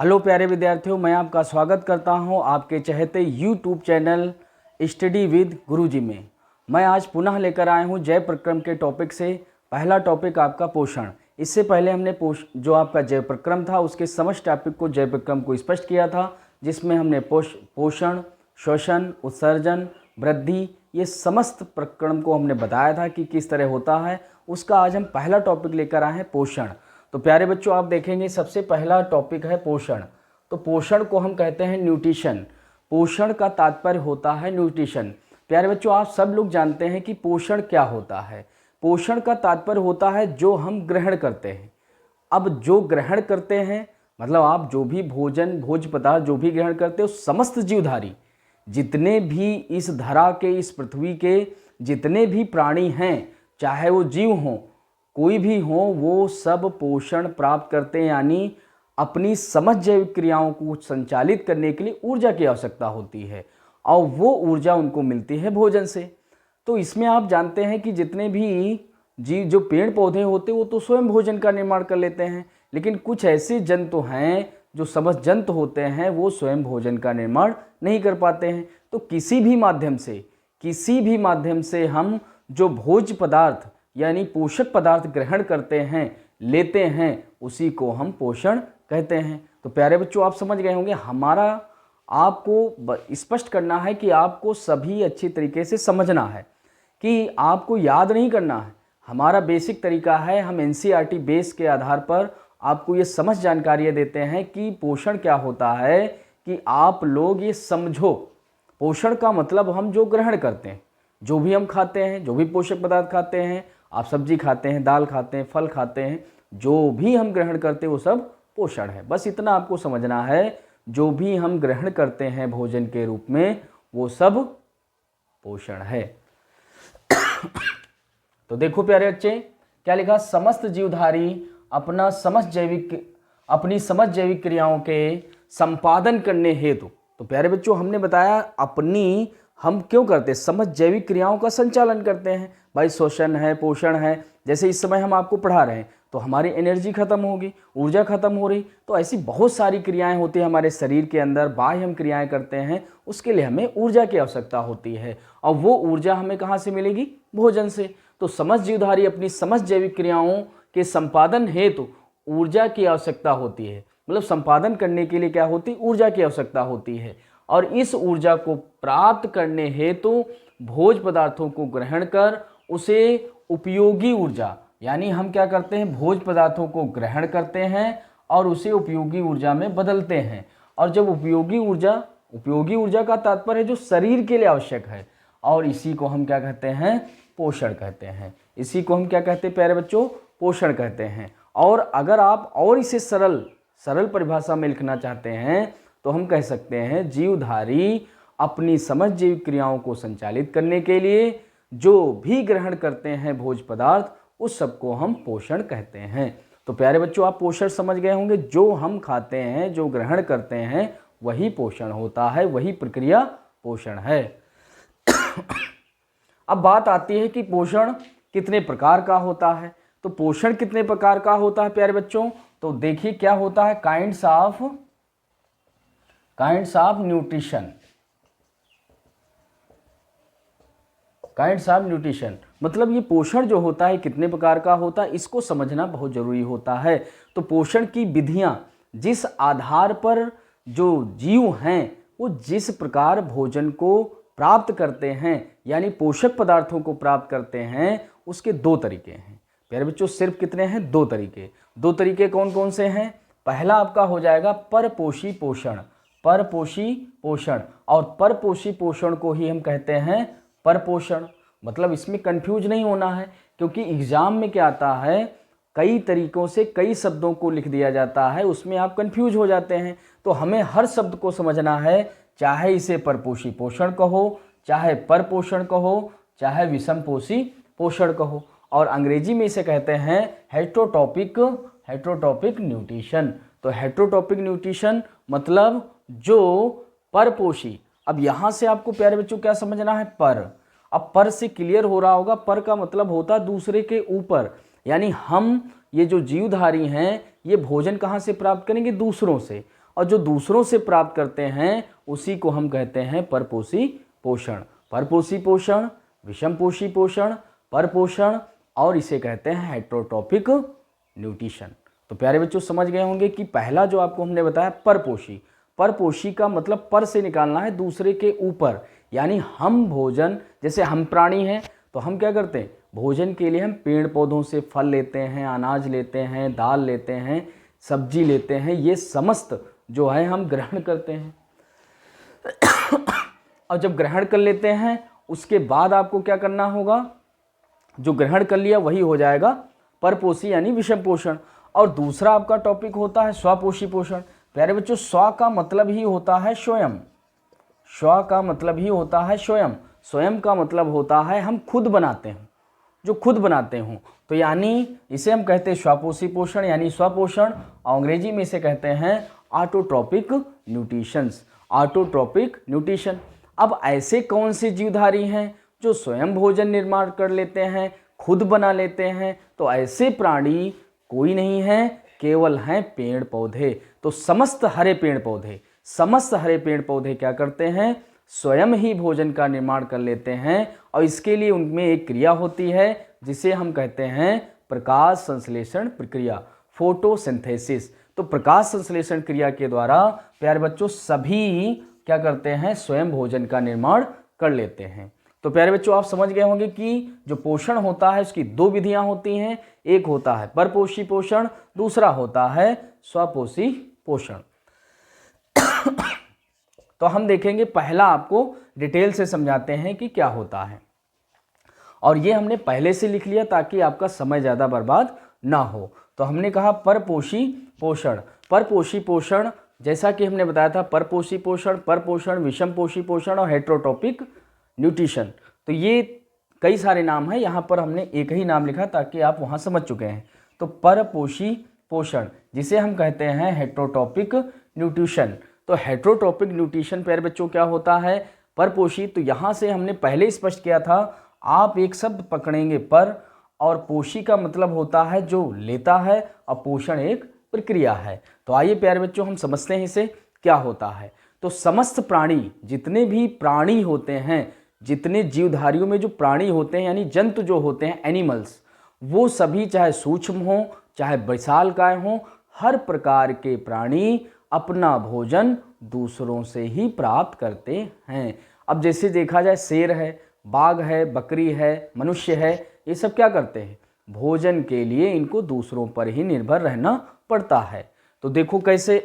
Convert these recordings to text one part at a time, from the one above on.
Hello प्यारे विद्यार्थियों, मैं आपका स्वागत करता हूं आपके चहेते यूट्यूब चैनल स्टडी विद गुरुजी में। मैं आज पुनः लेकर आया हूं जय प्रक्रम के टॉपिक से। पहला टॉपिक आपका पोषण। इससे पहले हमने जो आपका जय प्रक्रम था उसके समस्त टॉपिक को जय प्रक्रम को स्पष्ट किया था, जिसमें हमने पोषण, शोषण, उत्सर्जन, वृद्धि, ये समस्त प्रक्रम को हमने बताया था कि किस तरह होता है। उसका आज हम पहला टॉपिक लेकर आए हैं पोषण। तो प्यारे बच्चों, आप देखेंगे सबसे पहला टॉपिक है पोषण। तो पोषण को हम कहते हैं न्यूट्रिशन। पोषण का तात्पर्य होता है न्यूट्रिशन। प्यारे बच्चों, आप सब लोग जानते हैं कि पोषण क्या होता है। पोषण का तात्पर्य होता है जो हम ग्रहण करते हैं। अब जो ग्रहण करते हैं मतलब आप जो भी भोज्य पदार्थ जो भी ग्रहण करते हो, समस्त जीवधारी जितने भी इस धरा के, इस पृथ्वी के जितने भी प्राणी हैं, चाहे वो जीव हों कोई भी हो, वो सब पोषण प्राप्त करते हैं। यानी अपनी समस्त जैविक क्रियाओं को संचालित करने के लिए ऊर्जा की आवश्यकता होती है और वो ऊर्जा उनको मिलती है भोजन से। तो इसमें आप जानते हैं कि जितने भी जीव जो पेड़ पौधे होते हैं वो तो स्वयं भोजन का निर्माण कर लेते हैं, लेकिन कुछ ऐसे जंतु हैं जो समस्त जंतु होते हैं वो स्वयं भोजन का निर्माण नहीं कर पाते हैं। तो किसी भी माध्यम से हम जो भोज्य पदार्थ यानी पोषक पदार्थ ग्रहण करते हैं, लेते हैं, उसी को हम पोषण कहते हैं। तो प्यारे बच्चों, आप समझ गए होंगे। हमारा आपको स्पष्ट करना है कि आपको सभी अच्छी तरीके से समझना है, कि आपको याद नहीं करना है। हमारा बेसिक तरीका है, हम एनसीईआरटी बेस के आधार पर आपको ये समझ जानकारियाँ देते हैं कि पोषण क्या होता है, कि आप लोग ये समझो। पोषण का मतलब हम जो ग्रहण करते हैं, जो भी हम खाते हैं, जो भी पोषक पदार्थ खाते हैं, आप सब्जी खाते हैं, दाल खाते हैं, फल खाते हैं, जो भी हम ग्रहण करते हैं वो सब पोषण है। बस इतना आपको समझना है, जो भी हम ग्रहण करते हैं भोजन के रूप में वो सब पोषण है। तो देखो प्यारे बच्चे, क्या लिखा? समस्त जीवधारी अपनी समस्त जैविक क्रियाओं के संपादन करने हेतु। तो प्यारे बच्चों, हमने बताया हम क्यों करते हैं? समस्त जैविक क्रियाओं का संचालन करते हैं। भाई शोषण है, पोषण है। जैसे इस समय हम आपको पढ़ा रहे हैं तो हमारी एनर्जी खत्म होगी, ऊर्जा खत्म हो रही, तो ऐसी बहुत सारी क्रियाएं होती हैं हमारे शरीर के अंदर। बाह्य हम क्रियाएं करते हैं, उसके लिए हमें ऊर्जा की आवश्यकता होती है, और वो ऊर्जा हमें कहाँ से मिलेगी? भोजन से। तो समस्त जीवधारी अपनी समस्त जैविक क्रियाओं के संपादन हेतु ऊर्जा की आवश्यकता होती है। मतलब संपादन करने के लिए क्या होती? ऊर्जा की आवश्यकता होती है। और इस ऊर्जा को प्राप्त करने हेतु भोज्य पदार्थों को ग्रहण कर उसे उपयोगी ऊर्जा, यानी हम क्या करते हैं? भोज्य पदार्थों को ग्रहण करते हैं और उसे उपयोगी ऊर्जा में बदलते हैं। और जब उपयोगी ऊर्जा का तात्पर्य है जो शरीर के लिए आवश्यक है, और इसी को हम क्या कहते हैं? पोषण कहते हैं। इसी को हम क्या कहते हैं प्यारे बच्चों? पोषण कहते हैं। और अगर आप और इसे सरल परिभाषा में लिखना चाहते हैं तो हम कह सकते हैं जीवधारी अपनी समस्त जैविक क्रियाओं को संचालित करने के लिए जो भी ग्रहण करते हैं भोज्य पदार्थ, उस सब को हम पोषण कहते हैं। तो प्यारे बच्चों, आप पोषण समझ गए होंगे। जो हम खाते हैं, जो ग्रहण करते हैं, वही पोषण होता है, वही प्रक्रिया पोषण है। अब बात आती है कि पोषण कितने प्रकार का होता है। तो पोषण कितने प्रकार का होता है प्यारे बच्चों? तो देखिए क्या होता है, काइंड्स ऑफ न्यूट्रिशन। मतलब ये पोषण जो होता है कितने प्रकार का होता है, इसको समझना बहुत जरूरी होता है। तो पोषण की विधियां, जिस आधार पर जो जीव हैं वो जिस प्रकार भोजन को प्राप्त करते हैं, यानी पोषक पदार्थों को प्राप्त करते हैं, उसके दो तरीके हैं प्यारे बच्चों। सिर्फ कितने हैं? दो तरीके कौन कौन से हैं? पहला आपका हो जाएगा परपोषी पोषण। और परपोषी पोषण को ही हम कहते हैं परपोषण। मतलब इसमें कंफ्यूज नहीं होना है, क्योंकि एग्जाम में क्या आता है, कई तरीकों से कई शब्दों को लिख दिया जाता है, उसमें आप कंफ्यूज हो जाते हैं। तो हमें हर शब्द को समझना है, चाहे इसे परपोषी पोषण कहो, चाहे परपोषण कहो, चाहे विषमपोषी पोषण कहो। और अंग्रेजी में इसे कहते हैं हेट्रोटॉपिक न्यूट्रिशन। तो हेट्रोटॉपिक न्यूट्रिशन मतलब जो परपोषी। अब यहाँ से आपको प्यारे बच्चों क्या समझना है? पर। अब पर से क्लियर हो रहा होगा, पर का मतलब होता है दूसरे के ऊपर। यानी हम ये जो जीवधारी हैं ये भोजन कहाँ से प्राप्त करेंगे? दूसरों से। और जो दूसरों से प्राप्त करते हैं उसी को हम कहते हैं परपोषी पोषण। परपोषी पोषण, विषमपोषी पोषण, परपोषण, और इसे कहते हैं हेटेरोट्रॉपिक न्यूट्रिशन। तो प्यारे बच्चों समझ गए होंगे कि पहला जो आपको हमने बताया परपोषी, परपोषी का मतलब पर से निकालना है दूसरे के ऊपर, यानी हम भोजन, जैसे हम प्राणी हैं तो हम क्या करते हैं, भोजन के लिए हम पेड़ पौधों से फल लेते हैं, अनाज लेते हैं, दाल लेते हैं, सब्जी लेते हैं, ये समस्त जो है हम ग्रहण करते हैं। और जब ग्रहण कर लेते हैं उसके बाद आपको क्या करना होगा, जो ग्रहण कर लिया वही हो जाएगा परपोषी यानी विषम पोषण। और दूसरा आपका टॉपिक होता है स्वपोषी पोषण। प्यारे बच्चों स्व का मतलब ही होता है स्वयं, स्व का मतलब ही होता है स्वयं, स्वयं का मतलब होता है हम खुद बनाते हैं, जो खुद बनाते हों, तो यानी इसे हम कहते हैं स्वपोषी पोषण यानी स्वपोषण। अंग्रेजी में इसे कहते हैं ऑटोट्रॉपिक न्यूट्रिशंस, ऑटोट्रॉपिक न्यूट्रिशन। अब ऐसे कौन से जीवधारी हैं जो स्वयं भोजन निर्माण कर लेते हैं, खुद बना लेते हैं, तो ऐसे प्राणी कोई नहीं है, केवल हैं पेड़ पौधे। तो समस्त हरे पेड़ पौधे, समस्त हरे पेड़ पौधे क्या करते हैं, स्वयं ही भोजन का निर्माण कर लेते हैं, और इसके लिए उनमें एक क्रिया होती है जिसे हम कहते हैं प्रकाश संश्लेषण प्रक्रिया, फोटोसिंथेसिस। तो प्रकाश संश्लेषण क्रिया के द्वारा प्यारे बच्चों सभी क्या करते हैं, स्वयं भोजन का निर्माण कर लेते हैं। तो प्यारे बच्चों आप समझ गए होंगे कि जो पोषण होता है उसकी दो विधियां होती हैं, एक होता है परपोषी पोषण, दूसरा होता है स्वपोषी पोषण। तो हम देखेंगे, पहला आपको डिटेल से समझाते हैं कि क्या होता है, और ये हमने पहले से लिख लिया ताकि आपका समय ज़्यादा बर्बाद ना हो। तो हमने कहा परपोषी पोषण। परपोषी पोषण जैसा कि हमने बताया था, परपोषी पोषण, परपोषण, विषमपोषी पोषण और हेटेरोट्रॉपिक न्यूट्रिशन। तो ये कई सारे नाम हैं, यहाँ पर हमने एक ही नाम लिखा ताकि आप वहाँ समझ चुके हैं। तो परपोषी पोषण जिसे हम कहते हैं हेटेरोट्रॉपिक न्यूट्रिशन। तो हेटेरोट्रॉपिक न्यूट्रिशन प्यारे बच्चों क्या होता है, परपोषी, तो यहाँ से हमने पहले स्पष्ट किया था, आप एक शब्द पकड़ेंगे पर, और पोषी का मतलब होता है जो लेता है, और पोषण एक प्रक्रिया है। तो आइए प्यारे बच्चों हम समझते हैं इसे क्या होता है। तो समस्त प्राणी, जितने भी प्राणी होते हैं, जितने जीवधारियों में जो प्राणी होते हैं यानी जंतु जो होते हैं एनिमल्स, वो सभी चाहे सूक्ष्म हो चाहे विशालकाय हो, हर प्रकार के प्राणी अपना भोजन दूसरों से ही प्राप्त करते हैं। अब जैसे देखा जाए शेर है, बाघ है, बकरी है, मनुष्य है, ये सब क्या करते हैं, भोजन के लिए इनको दूसरों पर ही निर्भर रहना पड़ता है। तो देखो कैसे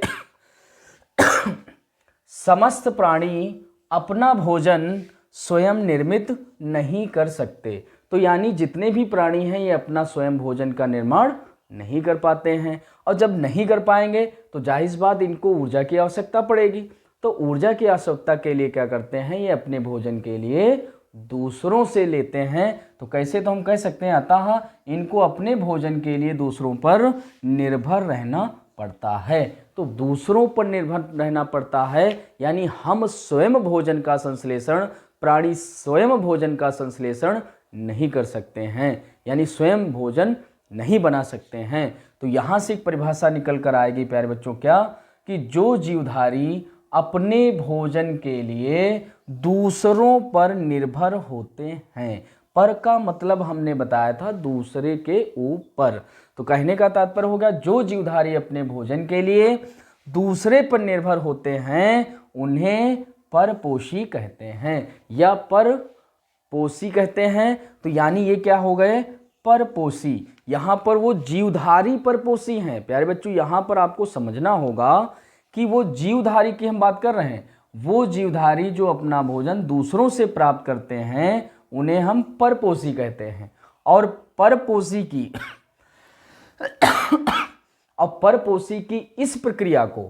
समस्त प्राणी अपना भोजन स्वयं निर्मित नहीं कर सकते। तो यानी जितने भी प्राणी हैं ये अपना स्वयं भोजन का निर्माण नहीं कर पाते हैं, और जब नहीं कर पाएंगे तो जाहिर बात इनको ऊर्जा की आवश्यकता पड़ेगी। तो ऊर्जा की आवश्यकता के लिए क्या करते हैं, ये अपने भोजन के लिए दूसरों से लेते हैं। तो कैसे, तो हम कह सकते हैं अतः इनको अपने भोजन के लिए दूसरों पर निर्भर रहना पड़ता है। तो दूसरों पर निर्भर रहना पड़ता है यानी हम स्वयं भोजन का संश्लेषण, प्राणी स्वयं भोजन का संश्लेषण नहीं कर सकते हैं, यानी स्वयं भोजन नहीं बना सकते हैं। तो यहाँ से एक परिभाषा निकल कर आएगी प्यारे बच्चों, क्या, कि जो जीवधारी अपने भोजन के लिए दूसरों पर निर्भर होते हैं। पर का मतलब हमने बताया था दूसरे के ऊपर। तो कहने का तात्पर्य होगा जो जीवधारी अपने भोजन के लिए दूसरे पर निर्भर होते हैं उन्हें परपोषी कहते हैं या परपोषी कहते हैं। तो यानी ये क्या हो गए, परपोषी। यहाँ पर वो जीवधारी परपोषी हैं। प्यारे बच्चों यहाँ पर आपको समझना होगा कि वो जीवधारी की हम बात कर रहे हैं, वो जीवधारी जो अपना भोजन दूसरों से प्राप्त करते हैं उन्हें हम परपोषी कहते हैं। और परपोषी की और परपोषी की इस प्रक्रिया को,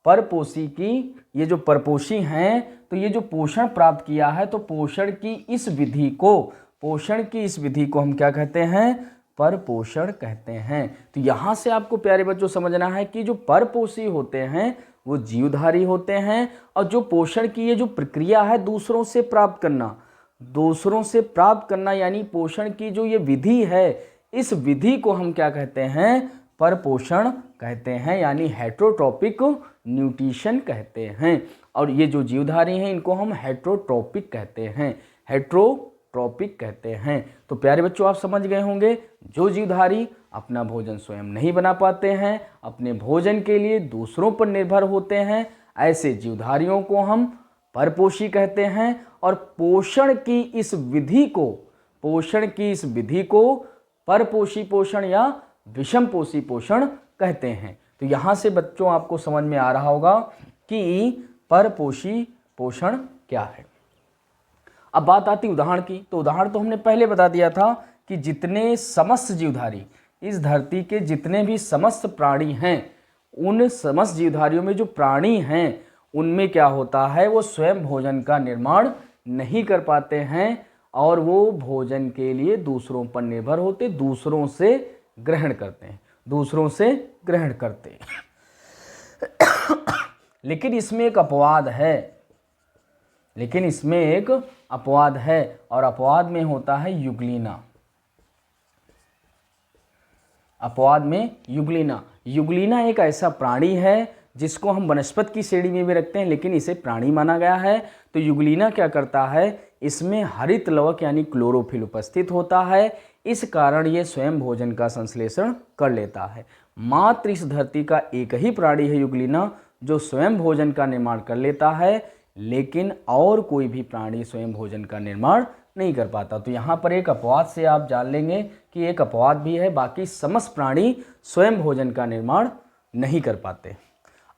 परपोषी की ये जो परपोषी हैं, तो ये जो पोषण प्राप्त किया है, तो पोषण की इस विधि को, पोषण की इस विधि को हम क्या कहते हैं, परपोषण कहते हैं। तो यहाँ से आपको प्यारे बच्चों समझना है कि जो परपोषी होते हैं वो जीवधारी होते हैं, और जो पोषण की ये जो प्रक्रिया है दूसरों से प्राप्त करना, दूसरों से प्राप्त करना यानी पोषण की जो ये विधि है, इस विधि को हम क्या कहते हैं, परपोषण कहते हैं, यानी हेटरोट्रॉपिक न्यूट्रिशन कहते हैं। और ये जो जीवधारी हैं इनको हम हेटरोट्रॉपिक कहते हैं, हेटरोट्रॉपिक कहते हैं। तो प्यारे बच्चों आप समझ गए होंगे, जो जीवधारी अपना भोजन स्वयं नहीं बना पाते हैं, अपने भोजन के लिए दूसरों पर निर्भर होते हैं, ऐसे जीवधारियों को हम परपोषी कहते हैं। और पोषण की इस विधि को परपोषी पोषण या विषम पोषी पोषण कहते हैं। तो यहाँ से बच्चों आपको समझ में आ रहा होगा कि परपोषी पोषण क्या है। अब बात आती उदाहरण की। तो उदाहरण तो हमने पहले बता दिया था कि जितने समस्त जीवधारी, इस धरती के जितने भी समस्त प्राणी हैं, उन समस्त जीवधारियों में जो प्राणी हैं उनमें क्या होता है, वो स्वयं भोजन का निर्माण नहीं कर पाते हैं और वो भोजन के लिए दूसरों पर निर्भर होते, दूसरों से ग्रहण करते हैं, दूसरों से ग्रहण करते हैं। लेकिन इसमें एक अपवाद है, और अपवाद में होता है युगलीना। युगलीना एक ऐसा प्राणी है जिसको हम वनस्पति की श्रेणी में भी रखते हैं, लेकिन इसे प्राणी माना गया है। तो युगलीना क्या करता है, इसमें हरित लवक यानी क्लोरोफिल उपस्थित होता है, इस कारण ये स्वयं भोजन का संश्लेषण कर लेता है। मात्र इस धरती का एक ही प्राणी है युगलीना जो स्वयं भोजन का निर्माण कर लेता है, लेकिन और कोई भी प्राणी स्वयं भोजन का निर्माण नहीं कर पाता। तो यहाँ पर एक अपवाद से आप जान लेंगे कि एक अपवाद भी है, बाकी समस्त प्राणी स्वयं भोजन का निर्माण नहीं कर पाते।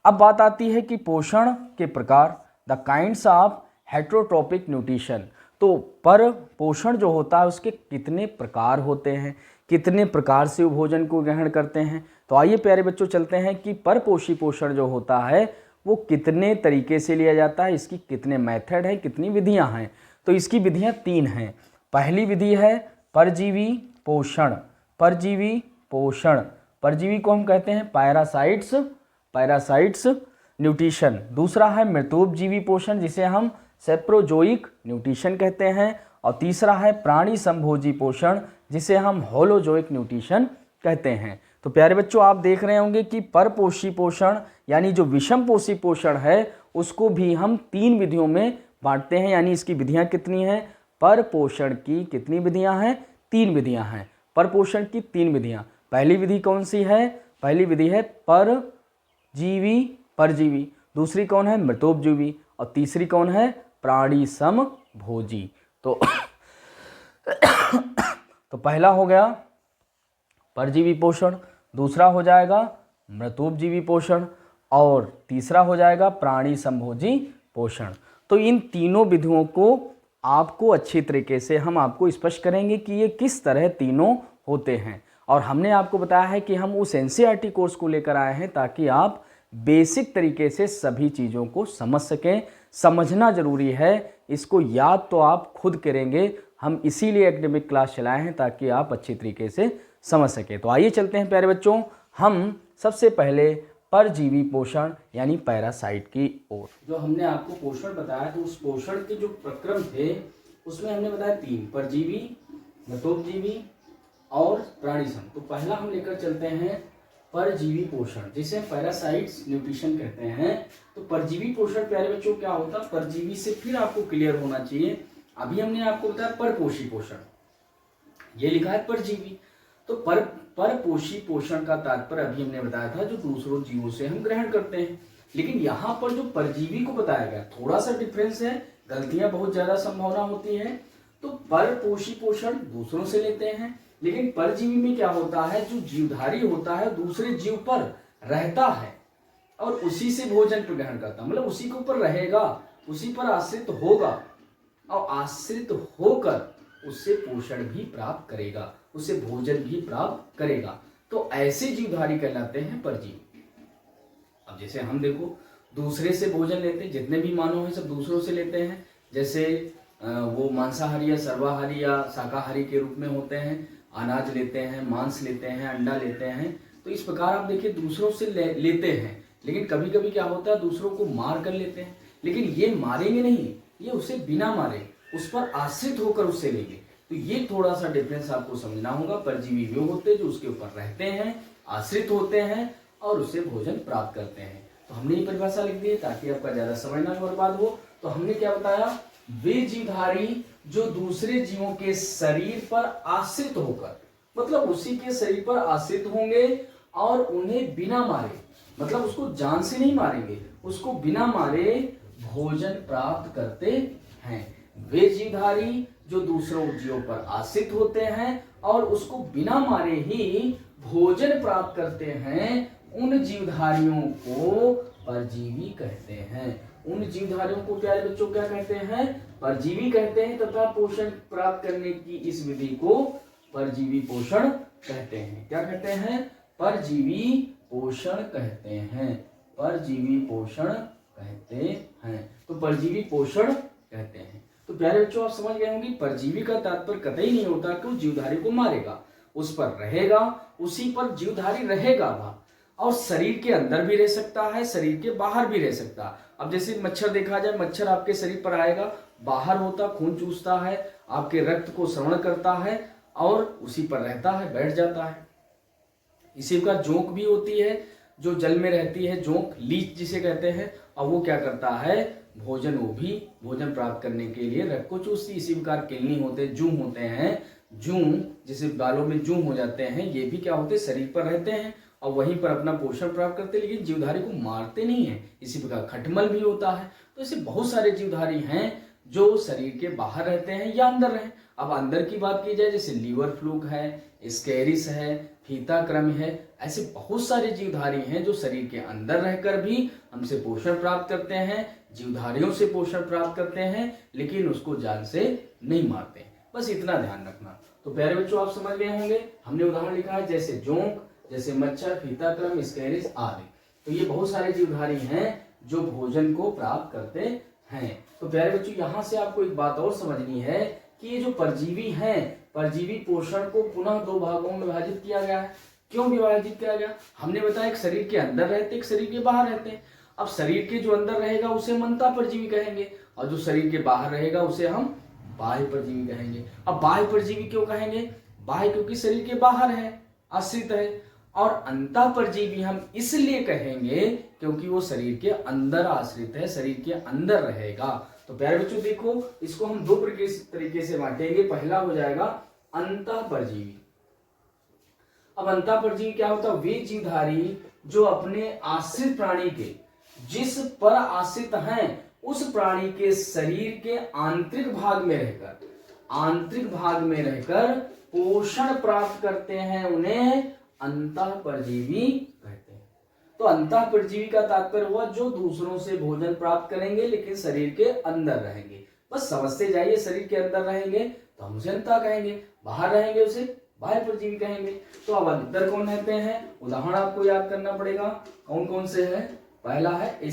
अब बात आती है कि पोषण के प्रकार, the kinds of heterotrophic nutrition. तो पर पोषण जो होता है उसके कितने प्रकार होते हैं, कितने प्रकार से वो भोजन को ग्रहण करते हैं। तो आइए प्यारे बच्चों चलते हैं कि परपोषी पोषण जो होता है वो कितने तरीके से लिया जाता है, इसकी कितने मेथड हैं, कितनी विधियां हैं। तो इसकी विधियां 3 हैं। पहली विधि है परजीवी पोषण। परजीवी को हम कहते हैं पैरासाइट्स न्यूट्रिशन। दूसरा है मृतोपजीवी पोषण जिसे हम सेप्रोजोइक न्यूट्रिशन कहते हैं। और तीसरा है प्राणी संभोजी पोषण जिसे हम होलोजोइक न्यूट्रिशन कहते हैं। तो प्यारे बच्चों आप देख रहे होंगे कि परपोषी पोषण यानी जो विषम पोषी पोषण है उसको भी हम 3 विधियों में बांटते हैं, यानी इसकी विधियां कितनी हैं, पर पोषण की कितनी विधियां हैं, 3 विधियां हैं। पर पोषण की 3 विधियां। पहली विधि कौन सी है, पहली विधि है परजीवी, दूसरी कौन है मृतोपजीवी, और तीसरी कौन है प्राणी समभोजी। तो पहला हो गया परजीवी पोषण, दूसरा हो जाएगा मृतोपजीवी पोषण और तीसरा हो जाएगा प्राणी संभोजी पोषण। तो इन तीनों विधियों को आपको अच्छी तरीके से हम आपको स्पष्ट करेंगे कि ये किस तरह तीनों होते हैं। और हमने आपको बताया है कि हम उस एनसीईआरटी कोर्स को लेकर आए हैं ताकि आप बेसिक तरीके से सभी चीज़ों को समझ सकें। समझना जरूरी है, इसको याद तो आप खुद करेंगे, हम इसीलिए एकेडमिक क्लास चलाए हैं ताकि आप अच्छी तरीके से समझ सकें। तो आइए चलते हैं प्यारे बच्चों, हम सबसे पहले परजीवी पोषण यानी पैरासाइट की ओर। जो हमने आपको पोषण बताया तो उस पोषण के जो प्रक्रम थे उसमें हमने बताया 3, परजीवी, मृतोपजीवी और प्राणी सम। तो पहला हम लेकर चलते हैं परजीवी पोषण जिसे पैरासाइट्स न्यूट्रिशन कहते हैं। तो परजीवी पोषण प्यारे बच्चों क्या होता है, परजीवी से फिर आपको क्लियर होना चाहिए। अभी हमने आपको बताया परपोषी पोषण, ये लिखा है परजीवी। तो परपोषी पोषण का तात्पर्य अभी हमने बताया था जो दूसरों जीवों से हम ग्रहण करते हैं, लेकिन यहाँ पर जो परजीवी को बताया गया थोड़ा सा डिफरेंस है, गलतियां बहुत ज्यादा संभावना होती है। तो परपोषी पोषण दूसरों से लेते हैं, लेकिन परजीवी में क्या होता है, जो जीवधारी होता है दूसरे जीव पर रहता है और उसी से भोजन ग्रहण करता है, मतलब उसी के ऊपर रहेगा, उसी पर आश्रित होगा और आश्रित होकर उससे पोषण भी प्राप्त करेगा, उससे भोजन भी प्राप्त करेगा। तो ऐसे जीवधारी कहलाते हैं परजीवी। अब जैसे हम देखो दूसरे से भोजन लेते हैं, जितने भी मानव हैं सब दूसरों से लेते हैं। जैसे वो मांसाहारी या सर्वाहारी या शाकाहारी के रूप में होते हैं, अनाज लेते हैं, मांस लेते हैं, अंडा लेते हैं। तो इस प्रकार आप देखिए दूसरों से लेते हैं, लेकिन कभी कभी क्या होता है दूसरों को मार कर लेते हैं, लेकिन ये मारेंगे नहीं, ये उसे बिना मारे उस पर आश्रित होकर उससे लेंगे। तो ये थोड़ा सा डिफरेंस आपको समझना होगा। परजीवी वो होते हैं जो उसके ऊपर रहते हैं आश्रित होते हैं और उससे भोजन प्राप्त करते हैं। तो हमने ये परिभाषा लिख दी ताकि आपका ज्यादा समय ना बर्बाद हो। तो हमने क्या बताया, वे जीवधारी जो दूसरे जीवों के शरीर पर आश्रित होकर, मतलब उसी के शरीर पर आश्रित होंगे और उन्हें बिना मारे, मतलब उसको जान से नहीं मारेंगे, उसको बिना मारे भोजन प्राप्त करते हैं। वे जीवधारी जो दूसरों जीवों पर आश्रित होते हैं और उसको बिना मारे ही भोजन प्राप्त करते हैं, उन जीवधारियों को परजीवी कहते हैं। उन जीवधारियों को प्यारे बच्चों क्या कहते हैं, परजीवी कहते हैं, तथा पोषण प्राप्त करने की इस विधि को परजीवी पोषण कहते हैं। क्या कहते हैं, परजीवी पोषण कहते हैं, परजीवी पोषण कहते हैं। तो परजीवी पोषण कहते हैं। तो प्यारे बच्चों आप समझ गए होंगे, परजीवी का तात्पर्य कतई नहीं होता कि उस जीवधारी को मारेगा, उस पर रहेगा, उसी पर जीवधारी रहेगा वह, और शरीर के अंदर भी रह सकता है, शरीर के बाहर भी रह सकता है। अब जैसे मच्छर देखा जाए, मच्छर आपके शरीर पर आएगा, बाहर होता, खून चूसता है, आपके रक्त को श्रवण करता है और उसी पर रहता है, बैठ जाता है। इसी प्रकार जोंक भी होती है जो जल में रहती है, जोंक, लीच जिसे कहते हैं, और वो क्या करता है, भोजन, वो भी भोजन प्राप्त करने के लिए रक्त को चूसती। इसी प्रकार किलनी होते, जूं होते हैं, जूं जिसे बालों में जूं हो जाते हैं, ये भी क्या होते, शरीर पर रहते हैं और वहीं पर अपना पोषण प्राप्त करते, लेकिन जीवधारी को मारते नहीं है। इसी प्रकार खटमल भी होता है। तो ऐसे बहुत सारे जीवधारी हैं जो शरीर के बाहर रहते हैं या अंदर रहे। अब अंदर की बात की जाए, जैसे लीवर फ्लूक है, स्कैरिस है, फीता क्रम है, ऐसे बहुत सारे जीवधारी हैं जो शरीर के अंदर रहकर भी हमसे पोषण प्राप्त करते हैं, जीवधारियों से पोषण प्राप्त करते हैं, लेकिन उसको जान से नहीं मारते। बस इतना ध्यान रखना। तो प्यारे बच्चों आप समझ गए होंगे, हमने उदाहरण लिखा है जैसे जोंक, जैसे मच्छर, फीता क्रम, स्कैरिस आदि। तो ये बहुत सारे जीवधारी हैं जो भोजन को प्राप्त करते हैं। तो प्यारे बच्चों यहाँ से आपको एक बात और समझनी है कि ये जो परजीवी हैं, परजीवी पोषण को पुनः दो भागों में विभाजित किया गया है। क्यों विभाजित किया गया, हमने बताया एक शरीर के अंदर रहते, एक शरीर के बाहर रहते हैं। अब शरीर के जो अंदर रहेगा उसे हम अंतः परजीवी कहेंगे और जो शरीर के बाहर रहेगा उसे हम बाह्य परजीवी कहेंगे। अब बाह्य परजीवी क्यों कहेंगे, बाह्य क्योंकि शरीर के बाहर है, आश्रित है, और अंतः परजीवी हम इसलिए कहेंगे क्योंकि वो शरीर के अंदर आश्रित है, शरीर के अंदर रहेगा। तो प्यारे बच्चों देखो, इसको हम दो तरीके से बांटेंगे। पहला हो जाएगा अंतः परजीवी। अब अंतः परजीवी क्या होता है, वे जीवधारी जो अपने आश्रित प्राणी के, जिस पर आश्रित हैं उस प्राणी के शरीर के आंतरिक भाग में रहकर पोषण प्राप्त करते हैं, उन्हें अंतः परजीवी कहते हैं। तो अंतः परजीवी का तात्पर्य हुआ जो दूसरों से भोजन प्राप्त करेंगे लेकिन शरीर के अंदर रहेंगे। बस समझते जाइए, शरीर के अंदर रहेंगे तो हम उसे अंतः कहेंगे, बाहर रहेंगे उसे बाह्य परजीवी कहेंगे। तो अब अंदर कौन रहते हैं, उदाहरण आपको याद करना पड़ेगा, कौन कौन से है। पहला है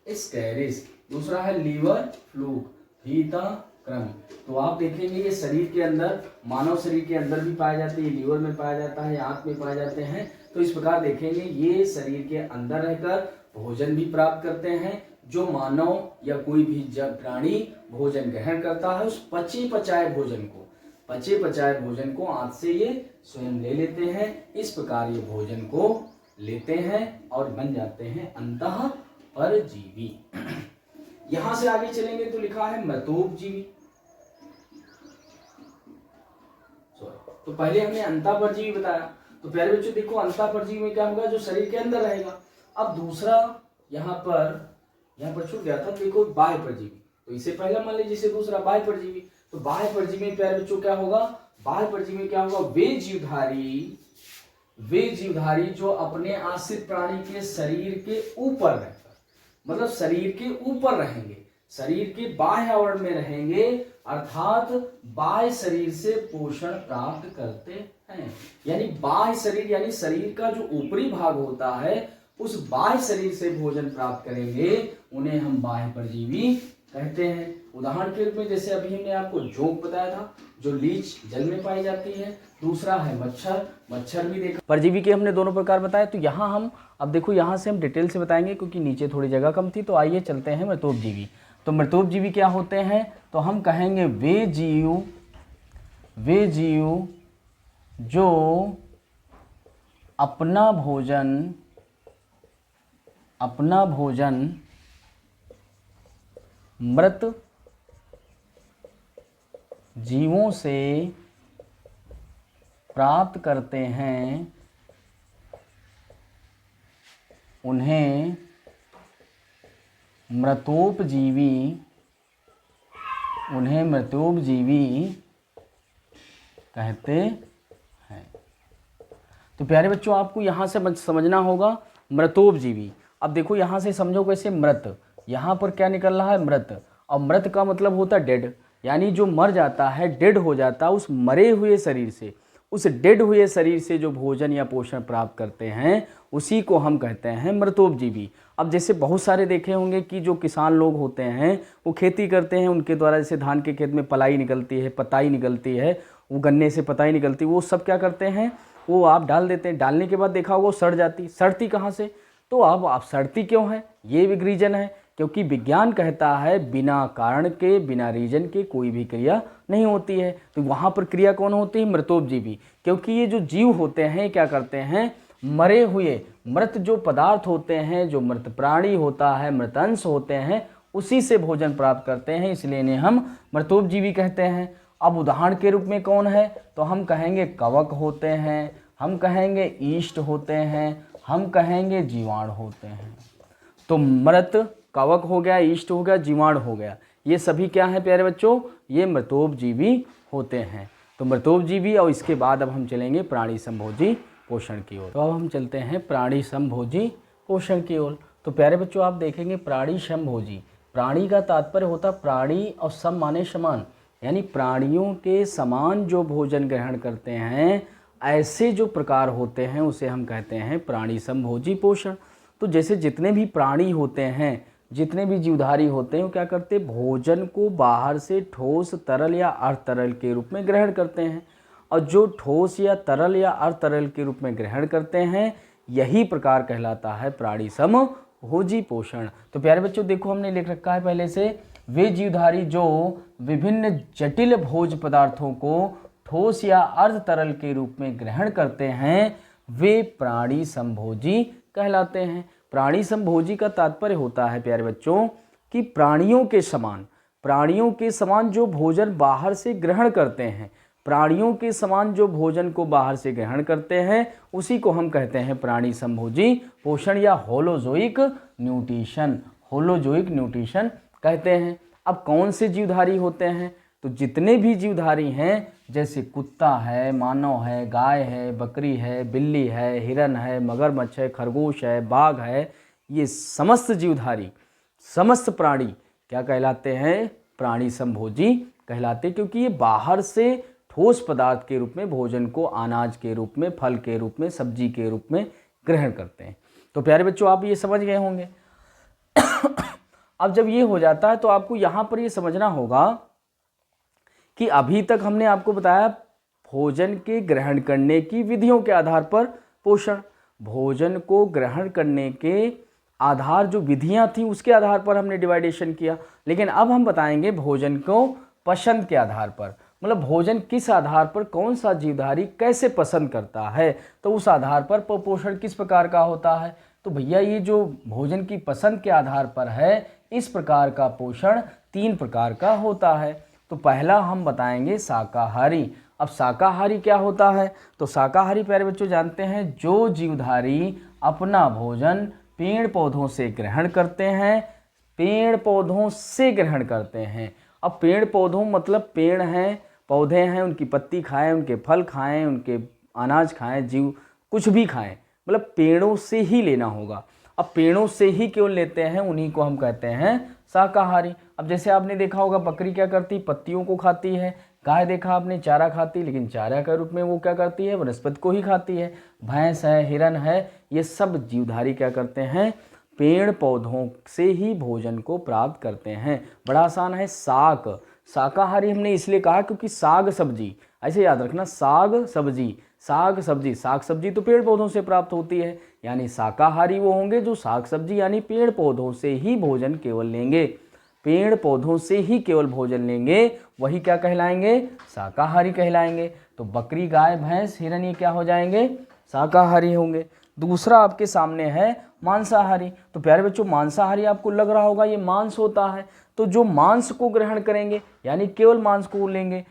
स्कैरिस, दूसरा है लीवर फ्लूक, फीता क्रम। तो आप देखेंगे ये शरीर के अंदर, मानव शरीर के अंदर भी पाया जाते हैं, लीवर में पाया जाता है, आंत में पाए जाते हैं। तो इस प्रकार देखेंगे ये शरीर के अंदर रहकर भोजन भी प्राप्त करते हैं। जो मानव या कोई भी प्राणी भोजन ग्रहण करता है उस पचे पचाए भोजन को आंत से ये स्वयं ले लेते हैं। इस प्रकार ये भोजन को लेते हैं और बन जाते हैं अंतः परजीवी। यहां से आगे चलेंगे तो लिखा है मृतोपजीवी। तो पहले हमने अंतः परजीवी बताया। तो प्यारे बच्चों देखो, अंतः परजीवी में क्या होगा, जो शरीर के अंदर रहेगा। अब दूसरा यहाँ पर छूट गया था, देखो बाह्य परजीवी। तो इसे पहला मान लीजिए, इसे दूसरा बाह्य परजीवी। तो बाह्य परजीवी में प्यारे बच्चों क्या होगा, बाह्य परजीवी में क्या होगा, वे जीवधारी जो अपने आश्रित प्राणी के शरीर के ऊपर रहकर, मतलब शरीर के ऊपर रहेंगे, शरीर के बाह्य आवरण में रहेंगे, अर्थात बाह्य शरीर से पोषण प्राप्त करते हैं। यानी बाह्य शरीर, यानी शरीर का जो ऊपरी भाग होता है उस बाह्य शरीर से भोजन प्राप्त करेंगे, उन्हें हम बाह्य परजीवी कहते हैं। उदाहरण के रूप में जैसे अभी हमने आपको जोंक बताया था जो लीच जल में पाई जाती है, दूसरा है मच्छर भी देखा। परजीवी के हमने दोनों प्रकार बताए। तो यहाँ हम अब देखो, यहाँ से हम डिटेल से बताएंगे क्योंकि नीचे थोड़ी जगह कम थी। तो आइए चलते हैं मृतोपजीवी। तो मृतोपजीवी क्या होते हैं, तो हम कहेंगे वे जीव जो अपना भोजन मृत जीवों से प्राप्त करते हैं, उन्हें मृतोपजीवी कहते हैं। तो प्यारे बच्चों, आपको यहाँ से समझना होगा मृतोपजीवी। अब देखो यहाँ से समझो कैसे, मृत, यहाँ पर क्या निकल रहा है, मृत, और मृत का मतलब होता है डेड, यानी जो मर जाता है, डेड हो जाता है, उस मरे हुए शरीर से, उस डेड हुए शरीर से जो भोजन या पोषण प्राप्त करते हैं उसी को हम कहते हैं मृतोपजीवी। अब जैसे बहुत सारे देखे होंगे कि जो किसान लोग होते हैं वो खेती करते हैं, उनके द्वारा जैसे धान के खेत में पलाई निकलती है, पताई निकलती है, वो गन्ने से पताई निकलती है, वो सब क्या करते हैं, वो आप डाल देते हैं। डालने के बाद देखा होगा वो सड़ जाती, सड़ती कहाँ से, तो अब आप सड़ती क्यों है, ये भी रीजन है, क्योंकि विज्ञान कहता है बिना कारण के, बिना रीजन के कोई भी क्रिया नहीं होती है। तो वहाँ पर क्रिया कौन होती है, मृतोपजीवी, क्योंकि ये जो जीव होते हैं क्या करते हैं, मरे हुए मृत जो पदार्थ होते हैं, जो मृत प्राणी होता है, मृत अंश होते हैं, उसी से भोजन प्राप्त करते हैं, इसलिए इन्हें हम मृतोपजीवी कहते हैं। अब उदाहरण के रूप में कौन है, तो हम कहेंगे कवक होते हैं, हम कहेंगे ईस्ट होते हैं, हम कहेंगे जीवाणु होते हैं। तो मृत, कवक हो गया, ईस्ट हो गया, जीवाणु हो गया, ये सभी क्या हैं प्यारे बच्चों, ये मृतोपजीवी होते हैं। तो मृतोपजीवी, और इसके बाद अब हम चलेंगे प्राणी संभोजी पोषण की ओर। तो अब हम चलते हैं प्राणी संभोजी पोषण की ओर। तो प्यारे बच्चों, आप देखेंगे प्राणी संभोजी, प्राणी का तात्पर्य होता प्राणी और सम माने समान, यानी प्राणियों के समान जो भोजन ग्रहण करते हैं, ऐसे जो प्रकार होते हैं उसे हम कहते हैं प्राणी संभोजी पोषण। तो जैसे जितने भी प्राणी होते हैं, जितने भी जीवधारी होते हैं, वो क्या करते हैं, भोजन को बाहर से ठोस, तरल या अर्धतरल के रूप में ग्रहण करते हैं, और जो ठोस या तरल या अर्धतरल के रूप में ग्रहण करते हैं, यही प्रकार कहलाता है प्राणी समभोजी पोषण। तो प्यारे बच्चों देखो, हमने लिख रखा है पहले से, वे जीवधारी जो विभिन्न जटिल भोज पदार्थों को ठोस या अर्धतरल के रूप में ग्रहण करते हैं, वे प्राणी संभोजी कहलाते हैं। प्राणी संभोजी का तात्पर्य होता है प्यारे बच्चों कि प्राणियों के समान जो भोजन बाहर से ग्रहण करते हैं, प्राणियों के समान जो भोजन को बाहर से ग्रहण करते हैं, उसी को हम कहते हैं प्राणी संभोजी पोषण या होलोजोइक न्यूट्रिशन कहते हैं। अब कौन से जीवधारी होते हैं, तो जितने भी जीवधारी हैं, जैसे कुत्ता है, मानव है, गाय है, बकरी है, बिल्ली है, हिरन है, मगरमच्छ है, खरगोश है, बाघ है, ये समस्त जीवधारी, समस्त प्राणी क्या कहलाते हैं, प्राणी संभोजी कहलाते, क्योंकि ये बाहर से ठोस पदार्थ के रूप में भोजन को अनाज के रूप में, फल के रूप में, सब्जी के रूप में ग्रहण करते हैं। तो प्यारे बच्चों, आप ये समझ गए होंगे। अब जब ये हो जाता है तो आपको यहाँ पर ये समझना होगा कि अभी तक हमने आपको बताया भोजन के ग्रहण करने की विधियों के आधार पर पोषण, भोजन को ग्रहण करने के आधार जो विधियां थी उसके आधार पर हमने डिवाइडेशन किया। लेकिन अब हम बताएंगे भोजन को पसंद के आधार पर, मतलब भोजन किस आधार पर कौन सा जीवधारी कैसे पसंद करता है, तो उस आधार पर पोषण किस प्रकार का होता है। तो भैया ये जो भोजन की पसंद के आधार पर है, इस प्रकार का पोषण 3 प्रकार का होता है। तो पहला हम बताएंगे शाकाहारी। अब शाकाहारी क्या होता है, तो शाकाहारी प्यारे बच्चों जानते हैं, जो जीवधारी अपना भोजन पेड़ पौधों से ग्रहण करते हैं, पेड़ पौधों से ग्रहण करते हैं। अब पेड़ पौधों मतलब पेड़ हैं, पौधे हैं, उनकी पत्ती खाएं, उनके फल खाएं, उनके अनाज खाएं, जीव कुछ भी खाएं, मतलब पेड़ों से ही लेना होगा। अब पेड़ों से ही केवल लेते हैं, उन्हीं को हम कहते हैं शाकाहारी। अब जैसे आपने देखा होगा बकरी क्या करती, पत्तियों को खाती है, गाय देखा आपने चारा खाती, लेकिन चारा के रूप में वो क्या करती है, वनस्पति को ही खाती है। भैंस है, हिरन है, ये सब जीवधारी क्या करते हैं, पेड़ पौधों से ही भोजन को प्राप्त करते हैं। बड़ा आसान है। साग, शाकाहारी हमने इसलिए कहा क्योंकि साग सब्जी, ऐसे याद रखना, साग सब्जी तो पेड़ पौधों से प्राप्त होती है, यानी शाकाहारी वो होंगे जो साग सब्जी यानी पेड़ पौधों से ही भोजन केवल लेंगे, पेड़ पौधों से ही केवल भोजन लेंगे, वही क्या कहलाएंगे, शाकाहारी कहलाएंगे। तो बकरी, गाय, भैंस, हिरन ये क्या हो जाएंगे, शाकाहारी होंगे। दूसरा आपके सामने है मांसाहारी। तो प्यारे बच्चों, मांसाहारी आपको लग रहा होगा ये मांस होता है, तो जो मांस को ग्रहण करेंगे यानी केवल मांस को लेंगे।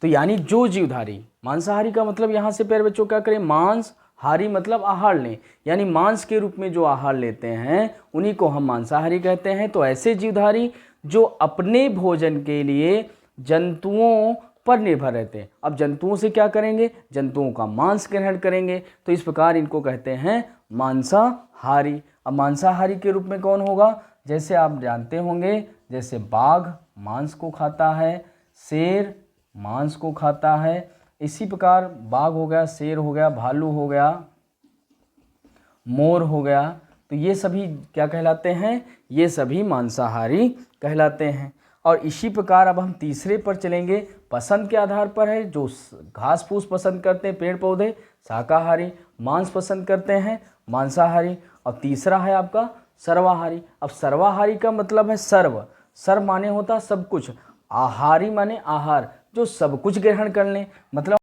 तो यानी जो जीवधारी, मांसाहारी का मतलब यहाँ से प्यारे बच्चों क्या करें, मांस, हारी मतलब आहार लें, यानी मांस के रूप में जो आहार लेते हैं उन्हीं को हम मांसाहारी कहते हैं। तो ऐसे जीवधारी जो अपने भोजन के लिए जंतुओं पर निर्भर रहते हैं। अब जंतुओं से क्या करेंगे, जंतुओं का मांस ग्रहण करेंगे, तो इस प्रकार इनको कहते हैं मांसाहारी। अब मांसाहारी के रूप में कौन होगा, जैसे आप जानते होंगे, जैसे बाघ मांस को खाता है, शेर मांस को खाता है, इसी प्रकार बाघ हो गया, शेर हो गया, भालू हो गया, मोर हो गया, तो ये सभी क्या कहलाते हैं, ये सभी मांसाहारी कहलाते हैं। और इसी प्रकार अब हम तीसरे पर चलेंगे, पसंद के आधार पर है। जो घास फूस पसंद करते हैं, पेड़ पौधे, शाकाहारी, मांस पसंद करते हैं, मांसाहारी। और तीसरा है आपका सर्वाहारी। अब सर्वाहारी का मतलब है सर्व, सर्व माने होता सब कुछ, आहारी माने आहार, जो सब कुछ ग्रहण कर लें, मतलब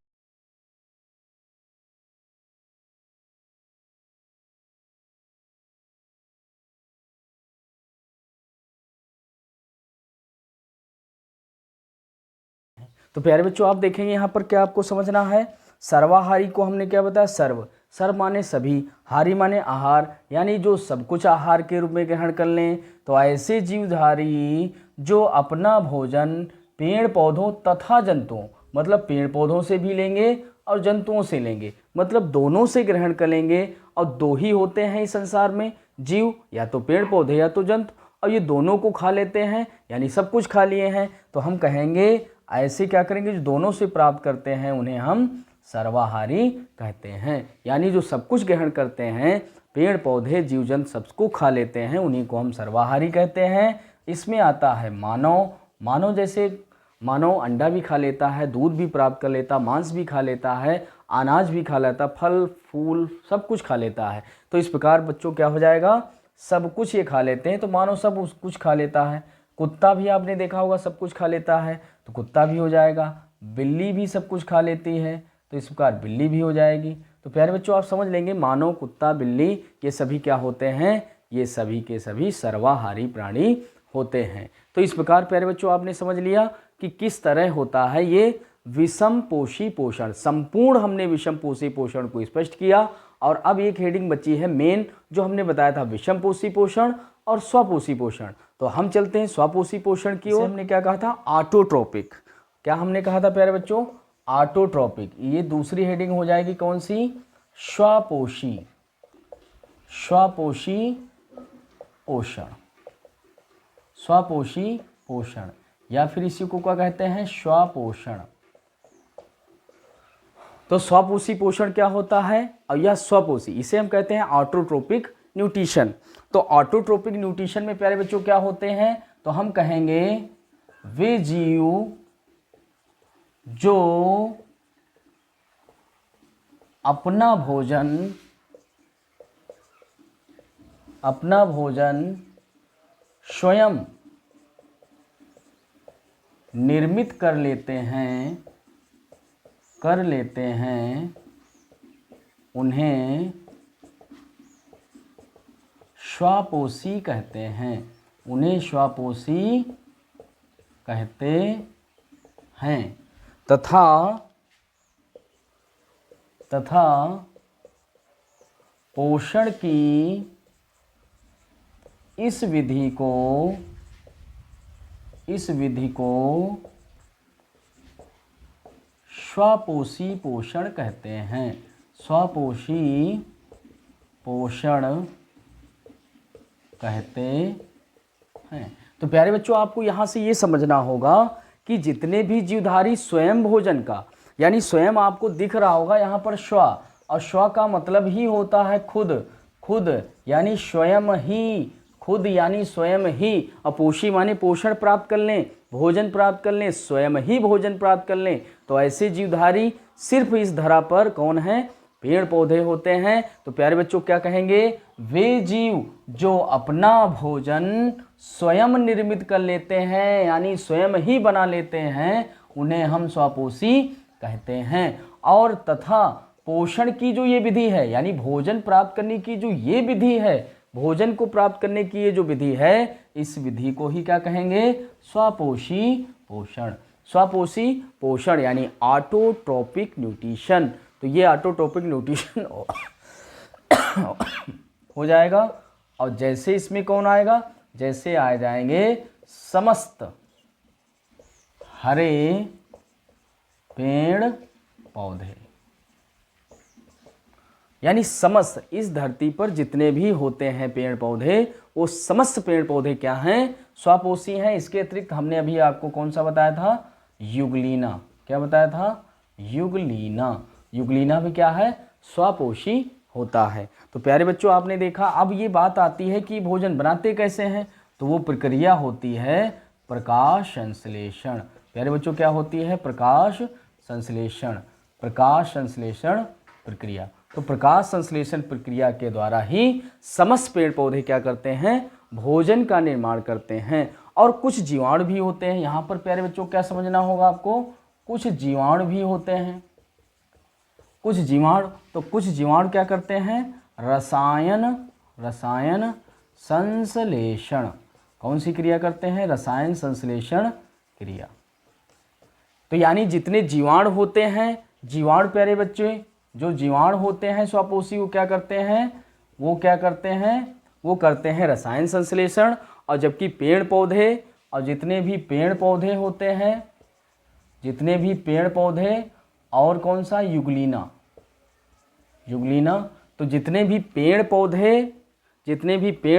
तो प्यारे बच्चों आप देखेंगे यहाँ पर क्या आपको समझना है, सर्वाहारी को हमने क्या बताया, सर्व, सर्व माने सभी, हारी माने आहार, यानी जो सब कुछ आहार के रूप में ग्रहण कर लें। तो ऐसे जीवधारी जो अपना भोजन पेड़ पौधों तथा जंतुओं, मतलब पेड़ पौधों से भी लेंगे और जंतुओं से लेंगे, मतलब दोनों से ग्रहण कर लेंगे। और दो ही होते हैं इस संसार में जीव, या तो पेड़ पौधे या तो जंतु, और ये दोनों को खा लेते हैं, यानी सब कुछ खा लिए हैं। तो हम कहेंगे ऐसे क्या करेंगे, जो दोनों से प्राप्त करते हैं उन्हें हम सर्वाहारी कहते हैं। यानी जो सब कुछ ग्रहण करते हैं, पेड़ पौधे जीव जंतु सबको खा लेते हैं, उन्हीं को हम सर्वाहारी कहते हैं। इसमें आता है मानव, मानव जैसे मानव अंडा भी खा लेता है, दूध भी प्राप्त कर लेता, मांस भी खा लेता है, अनाज भी खा लेता, फल फूल सब कुछ खा लेता है। तो इस प्रकार बच्चों क्या हो जाएगा, सब कुछ ये खा लेते हैं, तो मानव सब कुछ खा लेता है। कुत्ता भी आपने देखा होगा सब कुछ खा लेता है, तो कुत्ता भी हो जाएगा। बिल्ली भी सब कुछ खा लेती है, तो इस प्रकार बिल्ली भी हो जाएगी। तो प्यारे बच्चों आप समझ लेंगे, मानव, कुत्ता, बिल्ली ये सभी क्या होते हैं, ये सभी के सभी सर्वाहारी प्राणी होते हैं। तो इस प्रकार प्यारे बच्चों आपने समझ लिया कि किस तरह होता है ये विषम पोषी पोषण। संपूर्ण हमने विषम पोषी पोषण को स्पष्ट किया। और अब एक हेडिंग बची है मेन, जो हमने बताया था विषम पोषी पोषण और स्वपोषी पोषण। तो हम चलते हैं स्वपोषी पोषण की ओर। हमने क्या कहा था, ऑटोट्रोपिक। क्या हमने कहा था प्यारे बच्चों, ऑटोट्रोपिक। ये दूसरी हेडिंग हो जाएगी कौन सी, स्वपोषी, स्वपोषी पोषण, स्वपोषी पोषण, या फिर इसी को क्या कहते हैं, स्वपोषण। तो स्वपोषी पोषण क्या होता है, और यह स्वपोषी, इसे हम कहते हैं ऑटोट्रोपिक न्यूट्रिशन। तो ऑटोट्रोपिक न्यूट्रिशन में प्यारे बच्चों क्या होते हैं, तो हम कहेंगे वे जीव जो अपना भोजन स्वयं निर्मित कर लेते हैं, उन्हें स्वपोषी कहते हैं, उन्हें स्वपोषी कहते हैं। तथा पोषण की इस विधि को स्वपोषी पोषण कहते हैं, स्वपोषी पोषण कहते हैं। तो प्यारे बच्चों आपको यहाँ से ये समझना होगा कि जितने भी जीवधारी स्वयं भोजन का, यानी स्वयं आपको दिख रहा होगा यहाँ पर स्व, और स्व का मतलब ही होता है खुद, खुद यानी स्वयं ही, खुद यानी स्वयं ही, और पोषी माने पोषण प्राप्त कर लें, भोजन प्राप्त कर लें, स्वयं ही भोजन प्राप्त कर लें। तो ऐसे जीवधारी सिर्फ इस धरा पर कौन है, पेड़ पौधे होते हैं। तो प्यारे बच्चों क्या कहेंगे, वे जीव जो अपना भोजन स्वयं निर्मित कर लेते हैं, यानी स्वयं ही बना लेते हैं, उन्हें हम स्वपोषी कहते हैं। और तथा पोषण की जो ये विधि है, यानी भोजन प्राप्त करने की जो ये विधि है, भोजन को प्राप्त करने की ये जो विधि है, इस विधि को ही क्या कहेंगे, स्वपोषी पोषण। स्वपोषी पोषण यानी ऑटोट्रोपिक न्यूट्रिशन। तो ये ऑटोट्रोपिक न्यूट्रिशन हो जाएगा। और जैसे इसमें कौन आएगा, जैसे आ जाएंगे समस्त हरे पेड़ पौधे, यानी समस्त इस धरती पर जितने भी होते हैं पेड़ पौधे, वो समस्त पेड़ पौधे क्या हैं, स्वपोषी हैं। इसके अतिरिक्त हमने अभी आपको कौन सा बताया था, युगलीना। क्या बताया था, युगलीना। युगलीना भी क्या है, स्वपोषी होता है। तो प्यारे बच्चों आपने देखा, अब ये बात आती है कि भोजन बनाते कैसे हैं। तो वो प्रक्रिया होती है प्रकाश संश्लेषण। प्यारे बच्चों क्या होती है, प्रकाश संश्लेषण। प्रकाश संश्लेषण प्रक्रिया। तो प्रकाश संश्लेषण प्रक्रिया के द्वारा ही समस्त पेड़ पौधे क्या करते हैं, भोजन का निर्माण करते हैं। और कुछ जीवाणु भी होते हैं। यहाँ पर प्यारे बच्चों क्या समझना होगा आपको, कुछ जीवाणु भी होते हैं। कुछ जीवाणु, तो कुछ जीवाणु क्या करते हैं, रसायन संश्लेषण। कौन सी क्रिया करते हैं, रसायन संश्लेषण क्रिया। तो यानी जितने जीवाणु होते हैं, जीवाणु प्यारे बच्चे जो जीवाणु होते हैं स्वपोषी, वो क्या करते हैं, वो क्या करते हैं, वो करते हैं रसायन संश्लेषण। और जबकि पेड़ पौधे, और जितने भी पेड़ पौधे होते हैं, जितने भी पेड़ पौधे, और कौन सा, युगलीना। युगलीना। तो जितने भी पेड़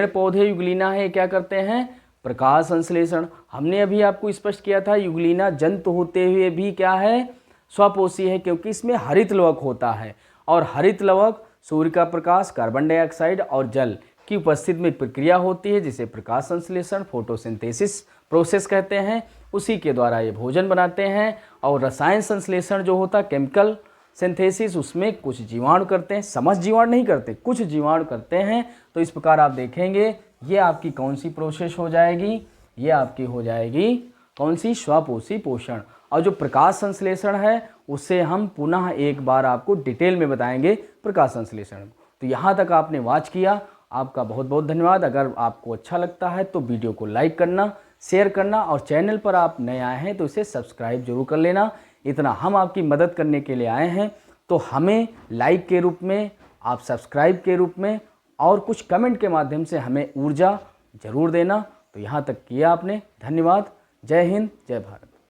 पौधे युगलीना है, क्या करते हैं, प्रकाश संश्लेषण। हमने अभी आपको स्पष्ट किया था युगलीना जंतु होते हुए भी क्या है, स्वपोषी है, क्योंकि इसमें हरित लवक होता है। और हरित लवक सूर्य का प्रकाश, कार्बन डाइऑक्साइड और जल की उपस्थिति में प्रक्रिया होती है, जिसे प्रकाश संश्लेषण फोटोसिंथेसिस प्रोसेस कहते हैं। उसी के द्वारा ये भोजन बनाते हैं। और रसायन संश्लेषण जो होता है, केमिकल सिंथेसिस, उसमें कुछ जीवाणु करते हैं, समस्त जीवाणु नहीं करते, कुछ जीवाणु करते हैं। तो इस प्रकार आप देखेंगे ये आपकी कौन सी प्रोसेस हो जाएगी, ये आपकी हो जाएगी कौन सी, स्वपोषी पोषण। और जो प्रकाश संश्लेषण है उससे हम पुनः एक बार आपको डिटेल में बताएंगे प्रकाश संश्लेषण। तो यहाँ तक आपने वॉच किया, आपका बहुत बहुत धन्यवाद। अगर आपको अच्छा लगता है तो वीडियो को लाइक करना, शेयर करना, और चैनल पर आप नए आए हैं तो इसे सब्सक्राइब जरूर कर लेना। इतना हम आपकी मदद करने के लिए आए हैं। तो हमें लाइक के रूप में, आप सब्सक्राइब के रूप में, और कुछ कमेंट के माध्यम से हमें ऊर्जा जरूर देना। तो यहाँ तक किया आपने, धन्यवाद। जय हिंद, जय भारत।